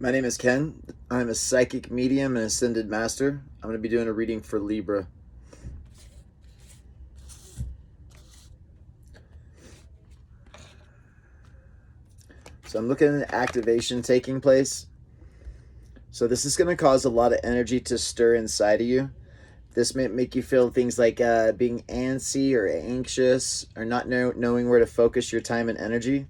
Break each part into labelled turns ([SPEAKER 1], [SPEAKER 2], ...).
[SPEAKER 1] My name is Ken. I'm a psychic medium and ascended master. I'm going to be doing a reading for Libra. So I'm looking at an activation taking place. So this is going to cause a lot of energy to stir inside of you. This may make you feel things like being antsy or anxious or not knowing where to focus your time and energy.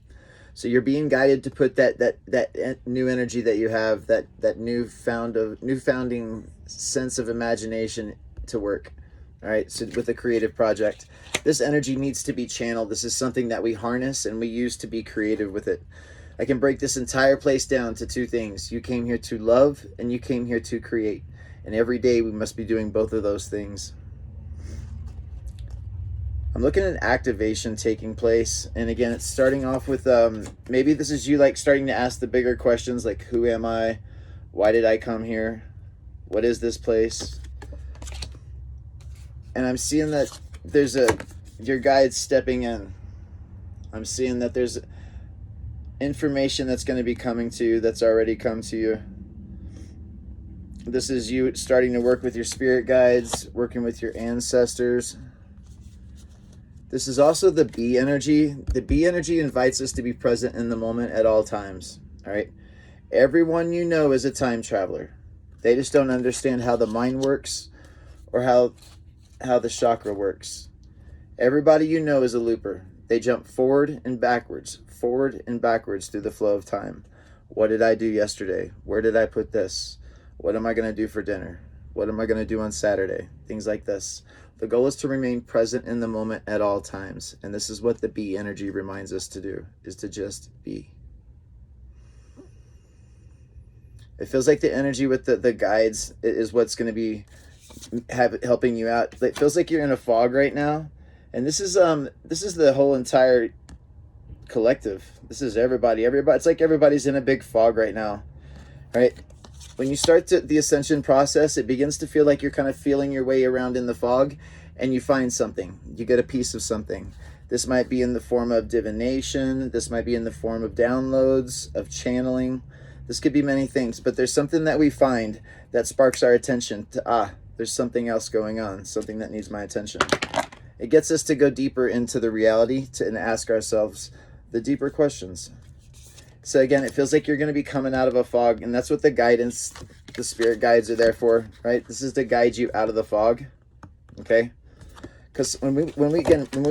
[SPEAKER 1] So you're being guided to put that new energy that you have, that newfounding sense of imagination to work. All right, so with a creative project, this energy needs to be channeled. This is something that we harness and we use to be creative with it. I can break this entire place down to two things. You came here to love and you came here to create. And every day we must be doing both of those things. I'm looking at activation taking place. And again, it's starting off with, maybe this is you like starting to ask the bigger questions like, who am I? Why did I come here? What is this place? And I'm seeing that there's your guide stepping in. I'm seeing that there's information that's going to be coming to you that's already come to you. This is you starting to work with your spirit guides, working with your ancestors. This is also the bee energy. The bee energy invites us to be present in the moment at all times. All right. Everyone you know is a time traveler. They just don't understand how the mind works or how the chakra works. Everybody you know is a looper. They jump forward and backwards through the flow of time. What did I do yesterday? Where did I put this? What am I going to do for dinner? What am I going to do on Saturday? Things like this. The goal is to remain present in the moment at all times. And this is what the bee energy reminds us to do, is to just be. It feels like the energy with the guides is what's going to be helping you out. It feels like you're in a fog right now. And this is the whole entire collective. This is everybody. It's like everybody's in a big fog right now. Right? When you start the ascension process, it begins to feel like you're kind of feeling your way around in the fog and you find something. You get a piece of something. This might be in the form of divination. This might be in the form of downloads, of channeling. This could be many things, but there's something that we find that sparks our attention to, there's something else going on, something that needs my attention. It gets us to go deeper into the reality and ask ourselves the deeper questions. So again, it feels like you're going to be coming out of a fog, and that's what the guidance, the spirit guides are there for, right? This is to guide you out of the fog, okay? Because when we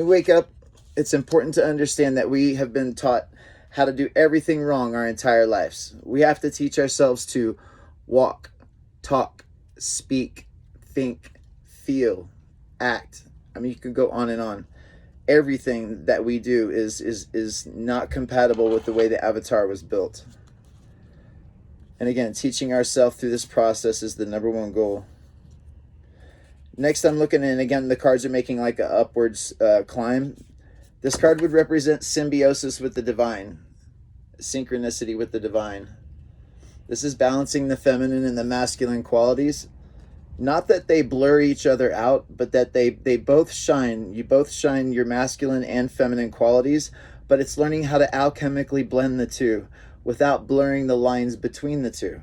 [SPEAKER 1] wake up, it's important to understand that we have been taught how to do everything wrong our entire lives. We have to teach ourselves to walk, talk, speak, think, feel, act. I mean, you could go on and on. Everything that we do is not compatible with the way the avatar was built. And again, teaching ourselves through this process is the number one goal. Next, I'm looking, and again, the cards are making like an upwards climb. This card would represent symbiosis with the divine, synchronicity with the divine. This is balancing the feminine and the masculine qualities. Not that they blur each other out, but that they both shine. You both shine your masculine and feminine qualities, but it's learning how to alchemically blend the two without blurring the lines between the two.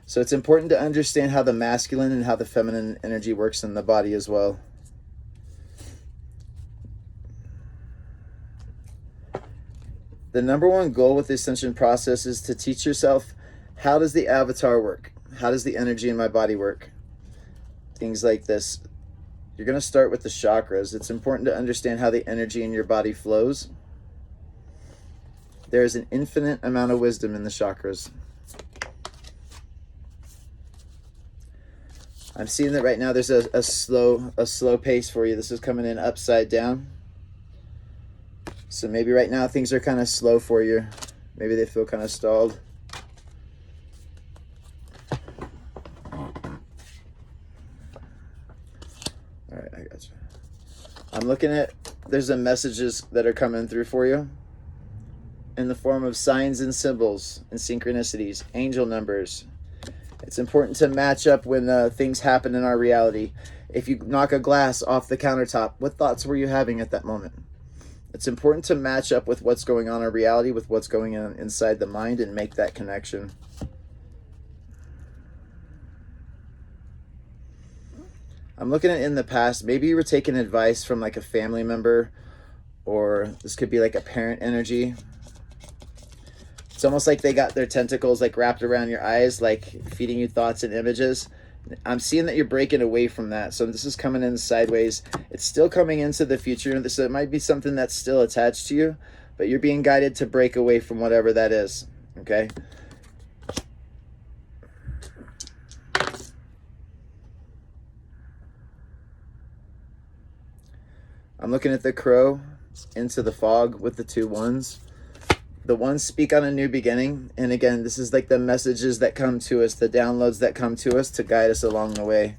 [SPEAKER 1] So it's important to understand how the masculine and how the feminine energy works in the body as well. The number one goal with the ascension process is to teach yourself, how does the avatar work? How does the energy in my body work? Things like this. You're going to start with the chakras. It's important to understand how the energy in your body flows. There is an infinite amount of wisdom in the chakras. I'm seeing that right now there's a slow pace for you. This is coming in upside down. So maybe right now things are kind of slow for you. Maybe they feel kind of stalled. All right, I got you. I'm looking at, there's some messages that are coming through for you in the form of signs and symbols and synchronicities, angel numbers. It's important to match up when things happen in our reality. If you knock a glass off the countertop, what thoughts were you having at that moment? It's important to match up with what's going on in reality, with what's going on inside the mind, and make that connection. I'm looking at in the past, maybe you were taking advice from like a family member, or this could be like a parent energy. It's almost like they got their tentacles like wrapped around your eyes, like feeding you thoughts and images. I'm seeing that you're breaking away from that. So this is coming in sideways. It's still coming into the future. So it might be something that's still attached to you, but you're being guided to break away from whatever that is. Okay. I'm looking at the crow into the fog with the 2 ones. The ones speak on a new beginning. And again, this is like the messages that come to us, the downloads that come to us to guide us along the way.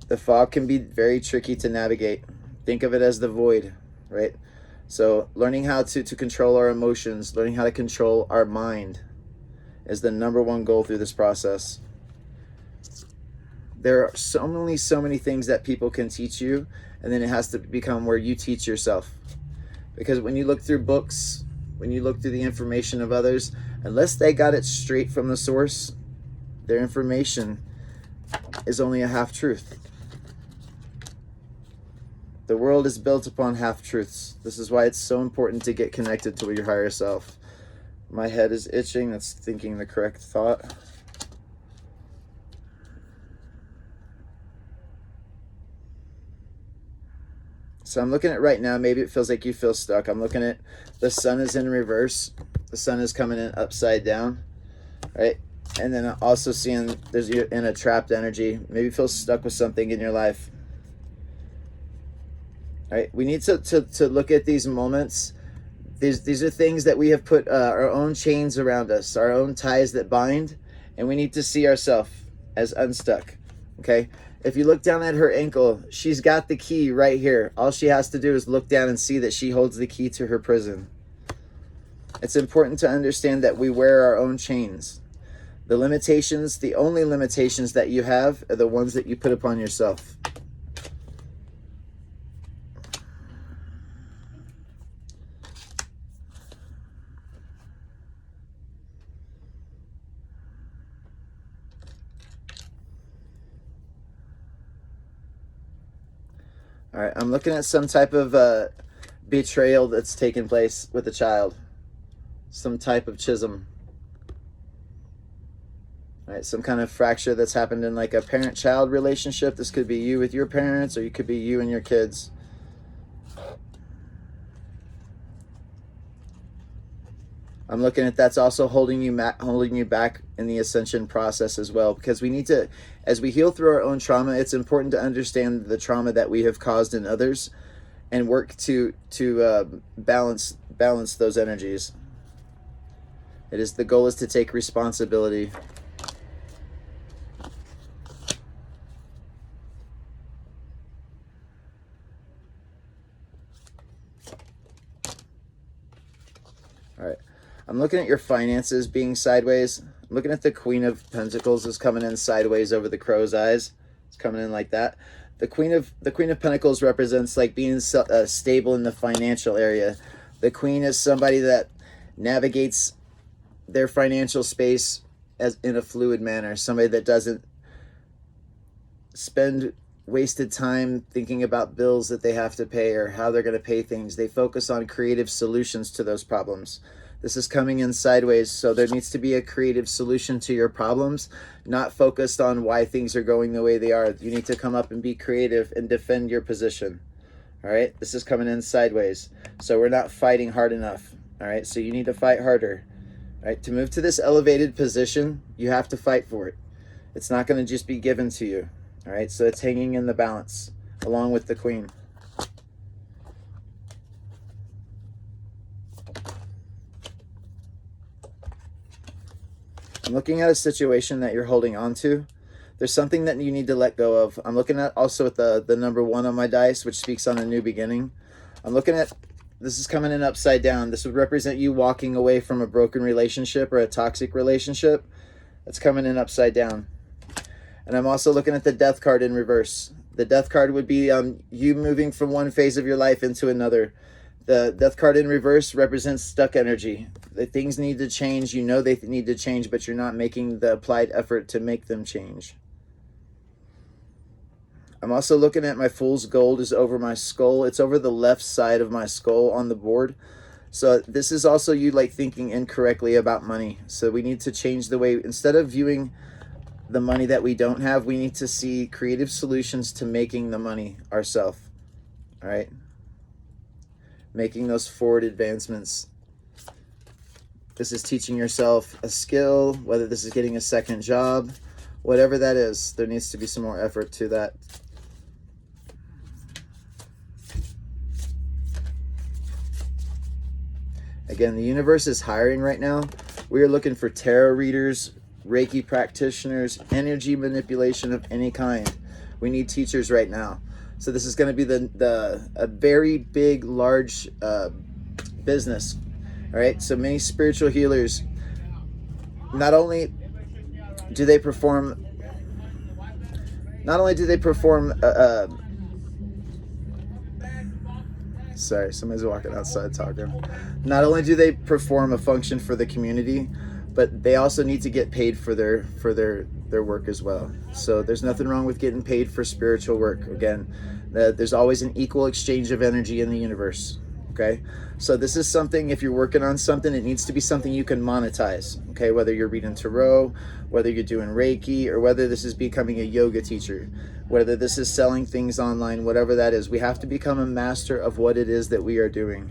[SPEAKER 1] The fog can be very tricky to navigate. Think of it as the void, right? So learning how to control our emotions, learning how to control our mind is the #1 goal through this process. There are so many things that people can teach you, and then it has to become where you teach yourself. Because when you look through books, when you look through the information of others, unless they got it straight from the source, their information is only a half-truth. The world is built upon half-truths. This is why it's so important to get connected to your higher self. My head is itching. That's thinking the correct thought. So I'm looking at right now, maybe it feels like you feel stuck. I'm looking at the sun is in reverse. The sun is coming in upside down, right? And then I'm also seeing there's you're in a trapped energy. Maybe you feel stuck with something in your life. Right? We need to look at these moments. These are things that we have put our own chains around us, our own ties that bind, and we need to see ourselves as unstuck. Okay? If you look down at her ankle, she's got the key right here. All she has to do is look down and see that she holds the key to her prison. It's important to understand that we wear our own chains. The limitations, the only limitations that you have are the ones that you put upon yourself. All right, I'm looking at some type of betrayal that's taken place with a child. Some type of schism. All right, some kind of fracture that's happened in like a parent-child relationship. This could be you with your parents, or you could be you and your kids. I'm looking at that's also holding you back in the ascension process as well, because we need to, as we heal through our own trauma, it's important to understand the trauma that we have caused in others and work to balance those energies. The goal is to take responsibility. All right. I'm looking at your finances being sideways. I'm looking at the Queen of Pentacles is coming in sideways over the crow's eyes. It's coming in like that. The Queen of Pentacles represents like being stable in the financial area. The Queen is somebody that navigates their financial space as in a fluid manner. Somebody that doesn't spend wasted time thinking about bills that they have to pay or how they're going to pay things. They focus on creative solutions to those problems. This is coming in sideways, so there needs to be a creative solution to your problems, not focused on why things are going the way they are. You need to come up and be creative and defend your position. All right, this is coming in sideways, so we're not fighting hard enough. All right, so you need to fight harder. All right, to move to this elevated position, you have to fight for it. It's not going to just be given to you. All right, so it's hanging in the balance along with the Queen. I'm looking at a situation that you're holding on to. There's something that you need to let go of. I'm looking at also at the number 1 on my dice, which speaks on a new beginning. I'm looking at, this is coming in upside down. This would represent you walking away from a broken relationship or a toxic relationship. That's coming in upside down. And I'm also looking at the Death card in reverse. The Death card would be you moving from one phase of your life into another. The Death card in reverse represents stuck energy. The things need to change. You know they need to change, but you're not making the applied effort to make them change. I'm also looking at my fool's gold is over my skull. It's over the left side of my skull on the board. So this is also you like thinking incorrectly about money. So we need to change the way, instead of viewing the money that we don't have, we need to see creative solutions to making the money ourselves. All right. Making those forward advancements. This is teaching yourself a skill, whether this is getting a second job, whatever that is, there needs to be some more effort to that. Again, the universe is hiring right now. We are looking for tarot readers, Reiki practitioners, energy manipulation of any kind. We need teachers right now. So this is going to be a very big, large business. All right. So many spiritual healers. Not only do they perform. Sorry, somebody's walking outside talking. Not only do they perform a function for the community, but they also need to get paid for their work as well. So there's nothing wrong with getting paid for spiritual work. Again, there's always an equal exchange of energy in the universe. Okay, so this is something, if you're working on something, it needs to be something you can monetize. Okay, whether you're reading tarot, whether you're doing Reiki, or whether this is becoming a yoga teacher, whether this is selling things online, whatever that is, we have to become a master of what it is that we are doing.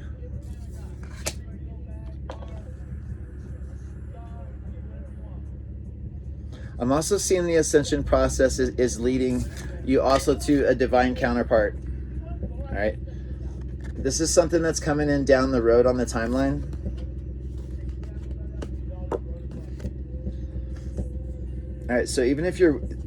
[SPEAKER 1] I'm also seeing the ascension process is leading you also to a divine counterpart. All right. This is something that's coming in down the road on the timeline. All right, so even if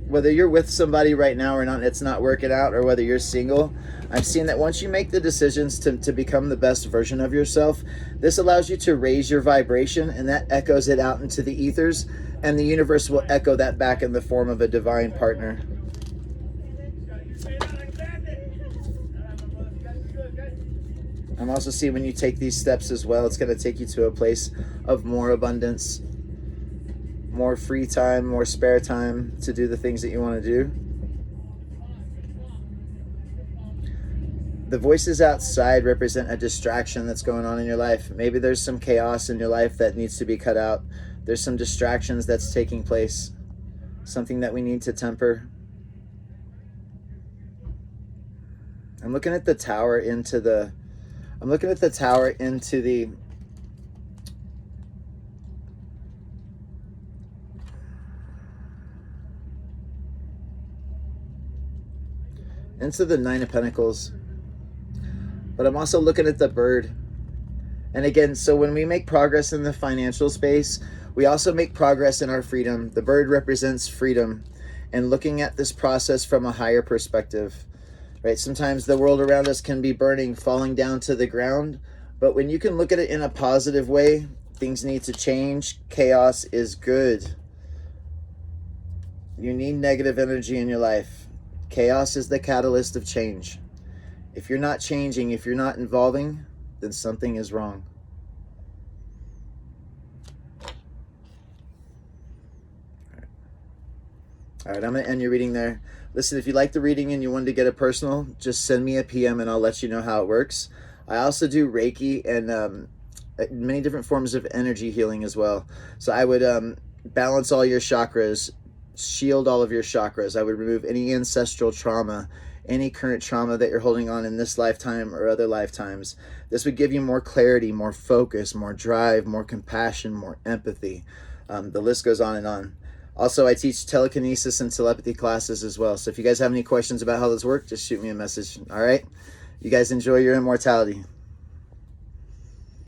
[SPEAKER 1] whether you're with somebody right now or not, it's not working out, or whether you're single, I'm seeing that once you make the decisions to become the best version of yourself, this allows you to raise your vibration, and that echoes it out into the ethers, and the universe will echo that back in the form of a divine partner. I'm also seeing when you take these steps as well, it's going to take you to a place of more abundance, more free time, more spare time to do the things that you want to do. The voices outside represent a distraction that's going on in your life. Maybe there's some chaos in your life that needs to be cut out. There's some distractions that's taking place, something that we need to temper. I'm looking at the tower into the Nine of Pentacles. But I'm also looking at the bird. And again, so when we make progress in the financial space, we also make progress in our freedom. The bird represents freedom, and looking at this process from a higher perspective. Right? Sometimes the world around us can be burning, falling down to the ground. But when you can look at it in a positive way, things need to change. Chaos is good. You need negative energy in your life. Chaos is the catalyst of change. If you're not changing, if you're not involving, then something is wrong. All right, I'm going to end your reading there. Listen, if you like the reading and you wanted to get it personal, just send me a PM and I'll let you know how it works. I also do Reiki and many different forms of energy healing as well. So I would balance all your chakras, shield all of your chakras. I would remove any ancestral trauma, any current trauma that you're holding on in this lifetime or other lifetimes. This would give you more clarity, more focus, more drive, more compassion, more empathy. The list goes on and on. Also, I teach telekinesis and telepathy classes as well. So if you guys have any questions about how this works, just shoot me a message. All right? You guys enjoy your immortality.